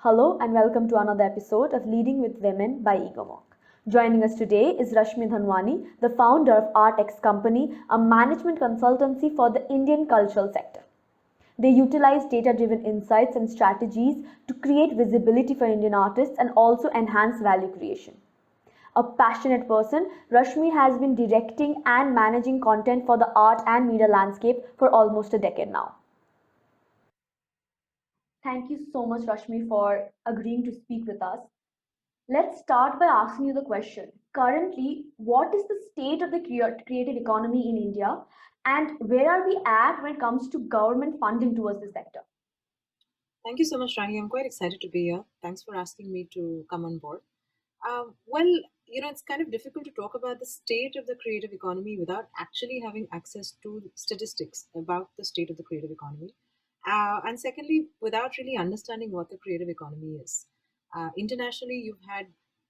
Hello and welcome to another episode of Leading with Women by Egomok. Joining us today is Rashmi Dhanwani, the founder of Artix company, a management consultancy for the Indian cultural sector. They utilize data-driven insights and strategies to create visibility for Indian artists and also enhance value creation. A passionate person, Rashmi has been directing and managing content for the art and media landscape for almost a decade now. Thank you so much, Rashmi, for agreeing to speak with us. Let's start by asking you the question. Currently, what is the state of the creative economy in India, and where are we at when it comes to government funding towards the sector? Thank you so much, Rani. I'm quite excited to be here. Thanks for asking me to come on board. Well, it's kind of difficult to talk about the state of the creative economy without actually having access to statistics about the state of the creative economy. And secondly, without really understanding what the creative economy is. Internationally, you've had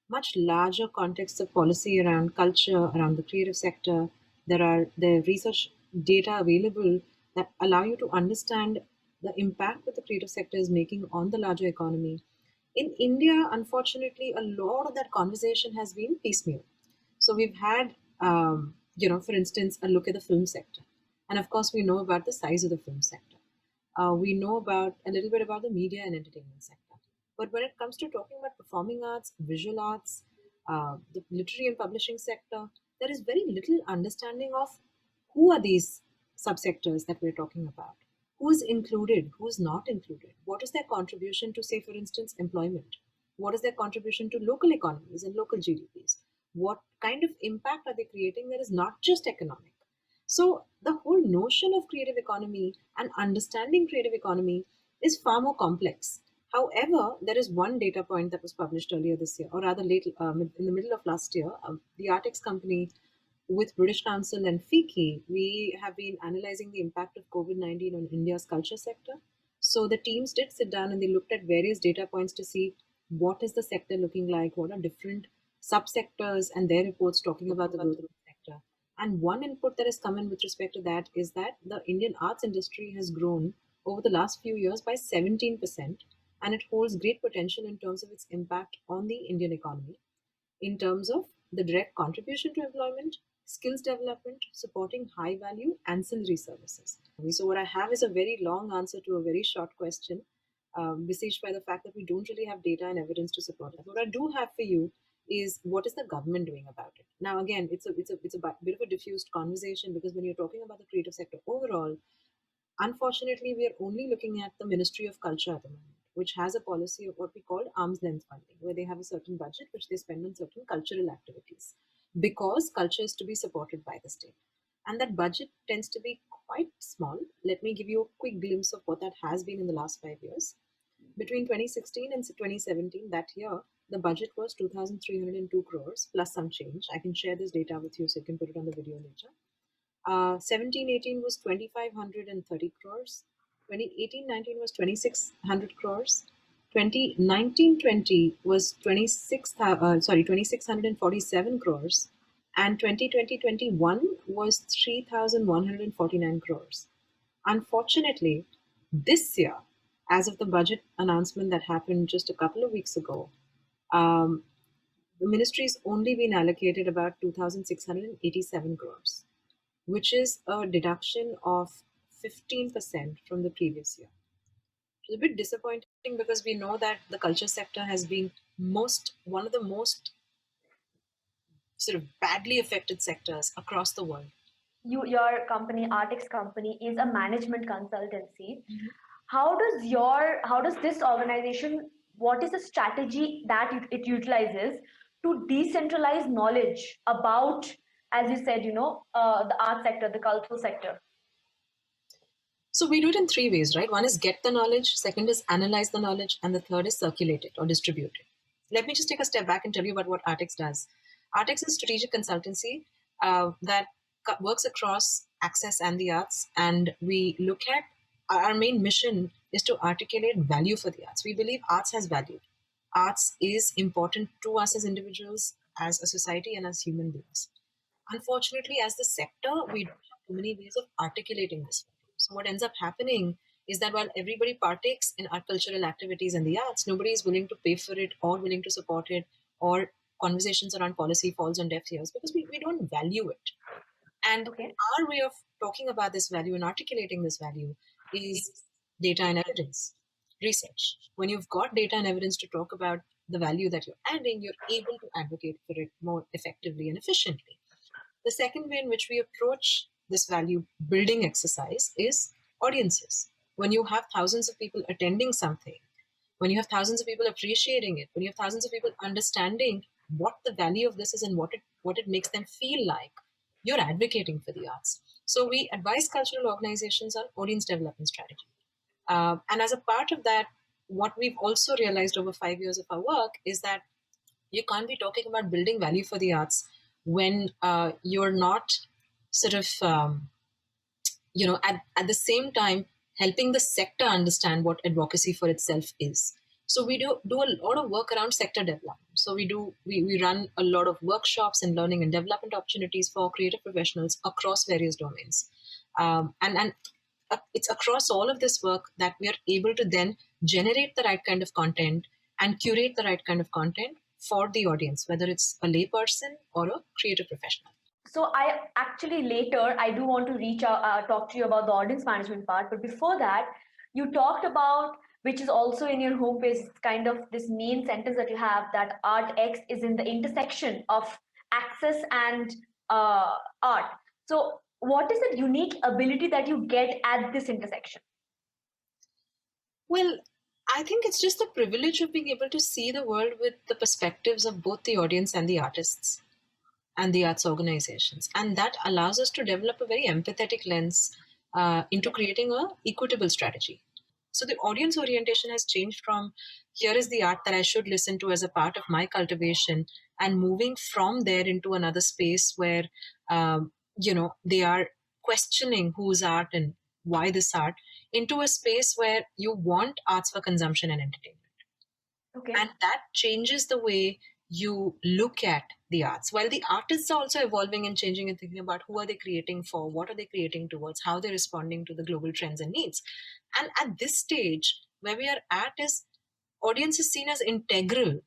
much larger contexts of policy around culture, around the creative sector. There are research data available that allow you to understand the impact that the creative sector is making on the larger economy. In India, unfortunately, a lot of that conversation has been piecemeal. So we've had, for instance, a look at the film sector. And of course, we know about the size of the film sector. We know about a little bit about the media and entertainment sector. But when it comes to talking about performing arts, visual arts, the literary and publishing sector, there is very little understanding of who are these subsectors that we're talking about. Who is included? Who is not included? What is their contribution to, say, for instance, employment? What is their contribution to local economies and local GDPs? What kind of impact are they creating that is not just economic? So the whole notion of creative economy and understanding creative economy is far more complex. However, there is one data point that was published earlier this year, or rather late in the middle of last year. The Artix company with British Council and FICCI, we have been analyzing the impact of COVID-19 on India's culture sector. So the teams did sit down and they looked at various data points to see what is the sector looking like, what are different subsectors and their reports talking about the growth of the sector. And one input that has come in with respect to that is that the Indian arts industry has grown over the last few years by 17%, and it holds great potential in terms of its impact on the Indian economy in terms of the direct contribution to employment, skills development, supporting high value ancillary services. So, what I have is a very long answer to a very short question, besieged by the fact that we don't really have data and evidence to support it. What I do have for you is what is the government doing about it? Now, again, it's a bit of a diffused conversation because when you're talking about the creative sector overall, unfortunately, we are only looking at the Ministry of Culture at the moment, which has a policy of what we call arm's length funding, where they have a certain budget which they spend on certain cultural activities because culture is to be supported by the state. And that budget tends to be quite small. Let me give you a quick glimpse of what that has been in the last 5 years. Between 2016 and 2017, that year, the budget was 2,302 crores plus some change. I can share this data with you so you can put it on the video later. 17-18 was 2,530 crores. 2018-19 was 2,600 crores. 2019-20 was 2,647 crores, and 2020-21 was 3,149 crores. Unfortunately, this year, as of the budget announcement that happened just a couple of weeks ago, um, the ministry's only been allocated about 2,687 crores, which is a deduction of 15% from the previous year. It's a bit disappointing because we know that the culture sector has been one of the most sort of badly affected sectors across the world. Your company, Artix company, is a management consultancy. How does this organization? What is the strategy that it utilizes to decentralize knowledge about, as you said, the art sector, the cultural sector? So we do it in three ways, right? One is get the knowledge, second is analyze the knowledge, and the third is circulate it or distribute it. Let me just take a step back and tell you about what Artix does. Artix is strategic consultancy that works across access and the arts, and we look at our main mission is to articulate value for the arts. We believe arts has value. Arts is important to us as individuals, as a society, and as human beings. Unfortunately, as the sector, we don't have too many ways of articulating this value. So what ends up happening is that while everybody partakes in our cultural activities and the arts, nobody is willing to pay for it or willing to support it, or conversations around policy falls on deaf ears because we don't value it. And Okay. our way of talking about this value and articulating this value is data and evidence research. When you've got data and evidence to talk about the value that you're adding, you're able to advocate for it more effectively and efficiently. The second way in which we approach this value building exercise is audiences. When you have thousands of people attending something, when you have thousands of people appreciating it, when you have thousands of people understanding what the value of this is and what it makes them feel like, you're advocating for the arts. So we advise cultural organizations on audience development strategy. And as a part of that, what we've also realized over 5 years of our work is that you can't be talking about building value for the arts when you're not sort of at the same time helping the sector understand what advocacy for itself is. So we do a lot of work around sector development. So we run a lot of workshops and learning and development opportunities for creative professionals across various domains. And it's across all of this work that we are able to then generate the right kind of content and curate the right kind of content for the audience, whether it's a layperson or a creative professional. So I actually later I do want to reach out, talk to you about the audience management part. But before that, you talked about, which is also in your homepage, it's kind of this main sentence that you have, that Artix is in the intersection of access and art. So what is the unique ability that you get at this intersection? Well, I think it's just the privilege of being able to see the world with the perspectives of both the audience and the artists and the arts organizations. And that allows us to develop a very empathetic lens into creating a equitable strategy. So the audience orientation has changed from here is the art that I should listen to as a part of my cultivation, and moving from there into another space where they are questioning whose art and why this art, into a space where you want arts for consumption and entertainment. Okay. And that changes the way you look at the arts. While the artists are also evolving and changing and thinking about who are they creating for, what are they creating towards, how they're responding to the global trends and needs. And at this stage, where we are at is audience is seen as integral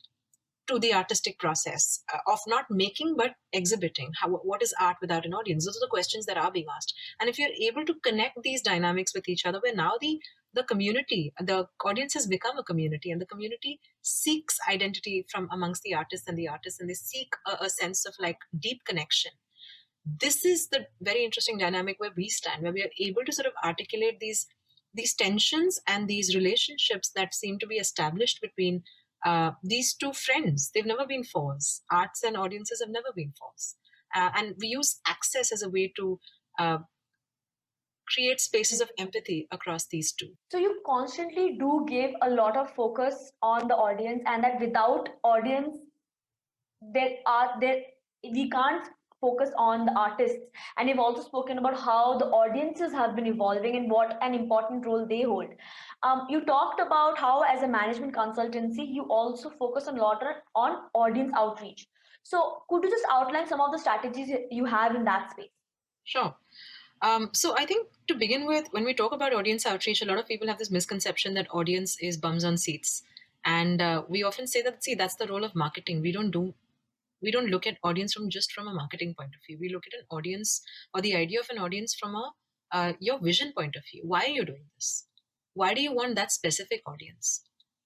to the artistic process of not making but exhibiting. What is art without an audience? Those are the questions that are being asked. And if you're able to connect these dynamics with each other, where now the community, the audience has become a community, and the community seeks identity from amongst the artists, and they seek a sense of like deep connection. This is the very interesting dynamic where we stand, where we are able to sort of articulate these tensions and these relationships that seem to be established between these two friends. They've never been foes. Arts and audiences have never been foes. And we use access as a way to create spaces of empathy across these two. So you constantly do give a lot of focus on the audience, and that without audience, there we can't focus on the artists. And you've also spoken about how the audiences have been evolving and what an important role they hold. You talked about how, as a management consultancy, you also focus a lot on audience outreach. So could you just outline some of the strategies you have in that space? Sure. So I think to begin with, when we talk about audience outreach, a lot of people have this misconception that audience is bums on seats. And we often say that, see, that's the role of marketing. We don't look at audience from a marketing point of view. We look at an audience, or the idea of an audience, from a your vision point of view. Why are you doing this? Why do you want that specific audience?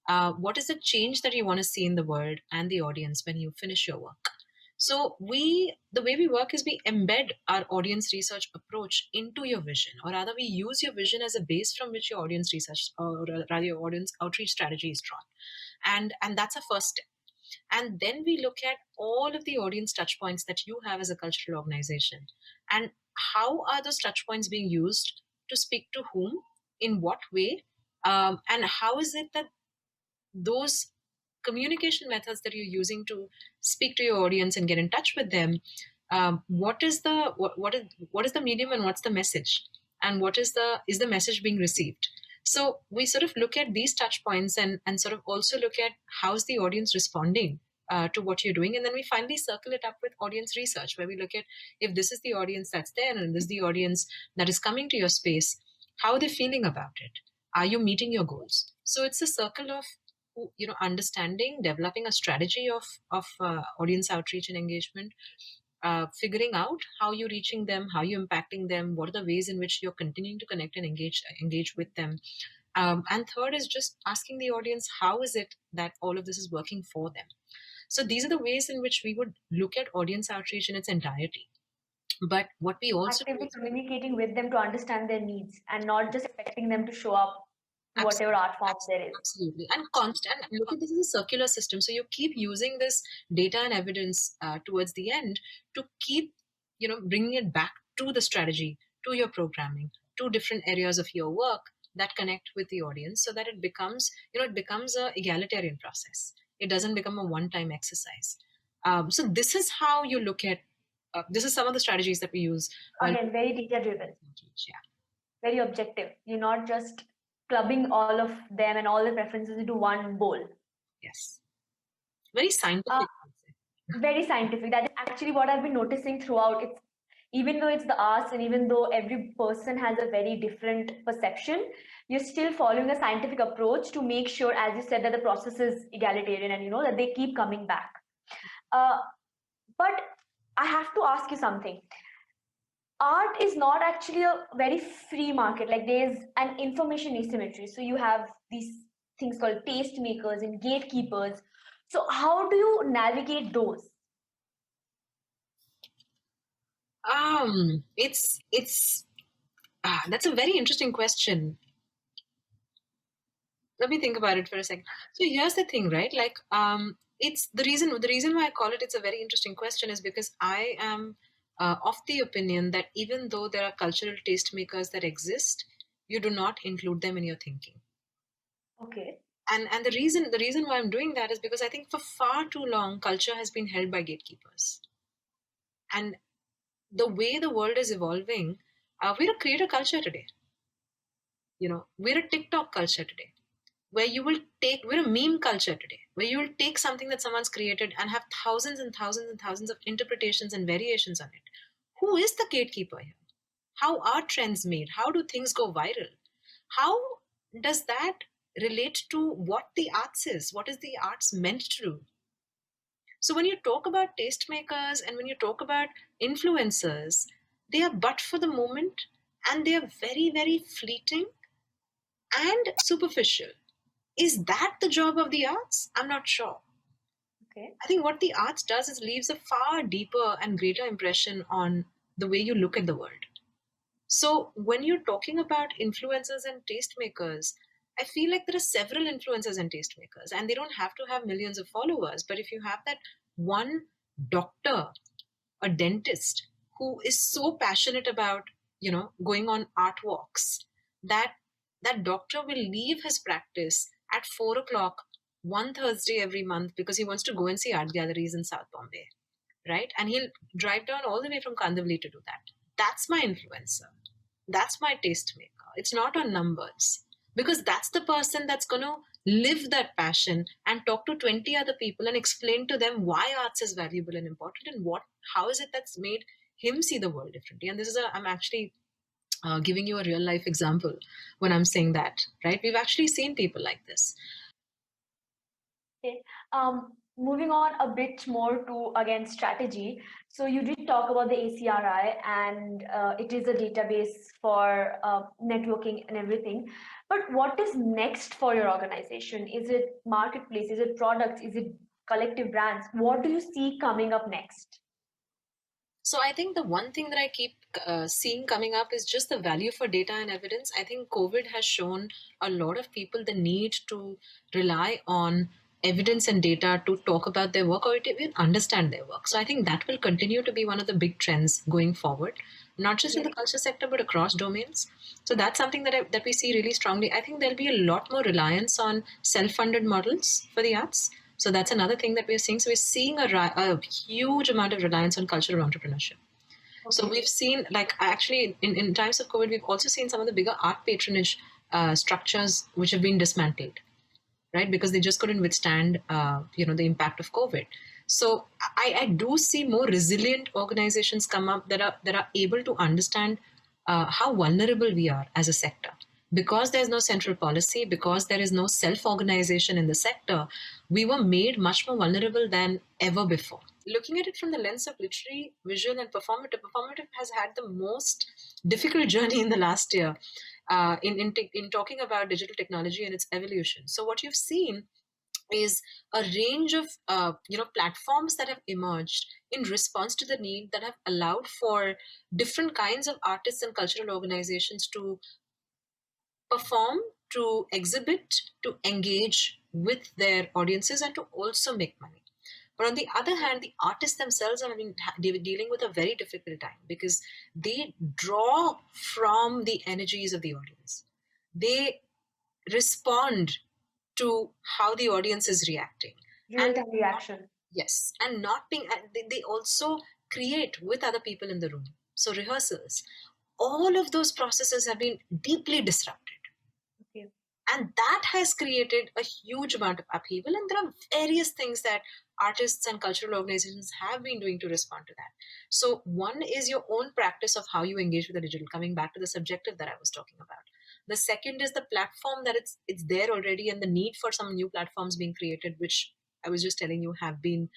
What is the change that you want to see in the world and the audience when you finish your work? So the way we work is we embed our audience research approach into your vision, or rather we use your vision as a base from which your audience research, or rather your audience outreach strategy is drawn. And that's a first step. And then we look at all of the audience touch points that you have as a cultural organization, and how are those touch points being used to speak to whom, in what way, and how is it that those communication methods that you're using to speak to your audience and get in touch with them, what is the medium, and what's the message, and is the message being received? So we sort of look at these touch points, and sort of also look at how's the audience responding to what you're doing. And then we finally circle it up with audience research, where we look at, if this is the audience that's there and this is the audience that is coming to your space, how are they feeling about it? Are you meeting your goals? So it's a circle of understanding, developing a strategy of audience outreach and engagement, figuring out how you're reaching them, how you're impacting them, what are the ways in which you're continuing to connect and engage with them. And third is just asking the audience, how is it that all of this is working for them? So these are the ways in which we would look at audience outreach in its entirety. But what we also do Actively is communicating with them to understand their needs and not just expecting them to show up to whatever absolutely, art form there is. absolutely, and constant. Look at this as a circular system. So you keep using this data and evidence towards the end to keep, bringing it back to the strategy, to your programming, to different areas of your work that connect with the audience, so that it becomes a egalitarian process. It doesn't become a one-time exercise. So this is how you look at. This is some of the strategies that we use while. Again, very data driven, Yeah. very objective. You're not just clubbing all of them and all the preferences into one bowl. Yes. Very scientific. Uh, I would say. very scientific. That is actually what I've been noticing throughout. It's even though it's the arts and even though every person has a very different perception, you're still following a scientific approach to make sure, as you said, that the process is egalitarian and that they keep coming back. Uh, but I have to ask you something. Art is not actually a very free market. Like there's an information asymmetry. So you have these things called tastemakers and gatekeepers. So how do you navigate those? It's that's a very interesting question. Let me think about it for a second. So here's the thing, right? Like, it's the reason why I call it's a very interesting question is because I am of the opinion that even though there are cultural tastemakers that exist, you do not include them in your thinking. Okay. And the reason why I'm doing that is because I think for far too long culture has been held by gatekeepers. And the way the world is evolving, we're a creator culture today. We're a TikTok culture today, where we're a meme culture today, where you will take something that someone's created and have thousands and thousands and thousands of interpretations and variations on it. Who is the gatekeeper here? How are trends made? How do things go viral? How does that relate to what the arts is? What is the arts meant to do? So when you talk about tastemakers and when you talk about influencers, they are but for the moment, and they are very, very fleeting and superficial. Is that the job of the arts? I'm not sure. Okay. I think what the arts does is leaves a far deeper and greater impression on the way you look at the world. So when you're talking about influencers and tastemakers, I feel like there are several influencers and tastemakers, and they don't have to have millions of followers. But if you have that one doctor, a dentist who is so passionate about, going on art walks, that that doctor will leave his practice at 4 o'clock one Thursday every month because he wants to go and see art galleries in South Bombay, right? And he'll drive down all the way from Kandivali to do that. That's my influencer. That's my tastemaker. It's not on numbers, because that's the person that's going to live that passion and talk to 20 other people and explain to them why arts is valuable and important, and how is it that's made him see the world differently. And I'm actually giving you a real life example when I'm saying that, right? We've actually seen people like this. Okay. Moving on a bit more to again strategy. So you did talk about the ACRI, and it is a database for networking and everything. But what is next for your organization? Is it marketplace? Is it products? Is it collective brands? What do you see coming up next? So I think the one thing that I keep seeing coming up is just the value for data and evidence. I think COVID has shown a lot of people the need to rely on evidence and data to talk about their work or to even understand their work. So I think that will continue to be one of the big trends going forward, not just in the culture sector but across domains. So that's something that we see really strongly. I think there'll be a lot more reliance on self-funded models for the arts. So that's another thing that we're seeing. So we're seeing a huge amount of reliance on cultural entrepreneurship. So Okay. we've seen, like, actually, in times of COVID, we've also seen some of the bigger art patronage structures which have been dismantled, right? Because they just couldn't withstand, the impact of COVID. So I do see more resilient organizations come up that are able to understand how vulnerable we are as a sector, because there's no central policy, because there is no self-organization in the sector, we were made much more vulnerable than ever before. Looking at it from the lens of literary, visual, and performative has had the most difficult journey in the last year, in talking about digital technology and its evolution. So what you've seen is a range of platforms that have emerged in response to the need, that have allowed for different kinds of artists and cultural organizations to perform, to exhibit, to engage with their audiences, and to also make money. But on the other hand, the artists themselves have been dealing with a very difficult time, because they draw from the energies of the audience. They respond to how the audience is reacting. Real time reaction. Yes, and not being, and they also create with other people in the room. So rehearsals, all of those processes have been deeply disrupted. Okay. And that has created a huge amount of upheaval. And there are various things that artists and cultural organizations have been doing to respond to that. So one is your own practice of how you engage with the digital, coming back to the subjective that I was talking about. The second is the platform, that it's there already, and the need for some new platforms being created, which I was just telling you have been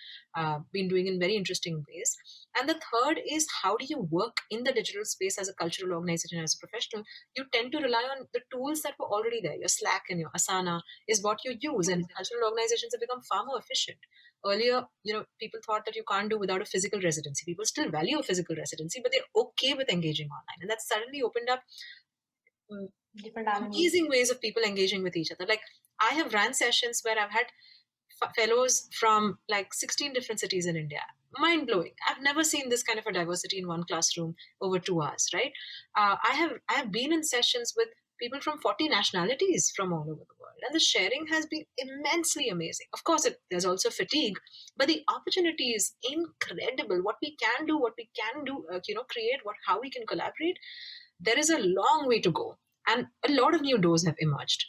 doing in very interesting ways. And the third is, how do you work in the digital space as a cultural organization, as a professional? You tend to rely on the tools that were already there. Your Slack and your Asana is what you use, and cultural organizations have become far more efficient. Earlier, people thought that you can't do without a physical residency. People still value a physical residency, but they're okay with engaging online, and that's suddenly opened up Different avenues. amazing ways of people engaging with each other. Like, I have ran sessions where I've had fellows from like 16 different cities in India. Mind blowing. I've never seen this kind of a diversity in one classroom over 2 hours, right? I have been in sessions with people from 40 nationalities from all over the world, and the sharing has been immensely amazing. Of course, there's also fatigue, but the opportunity is incredible. What we can do, create, how we can collaborate. There is a long way to go, and a lot of new doors have emerged.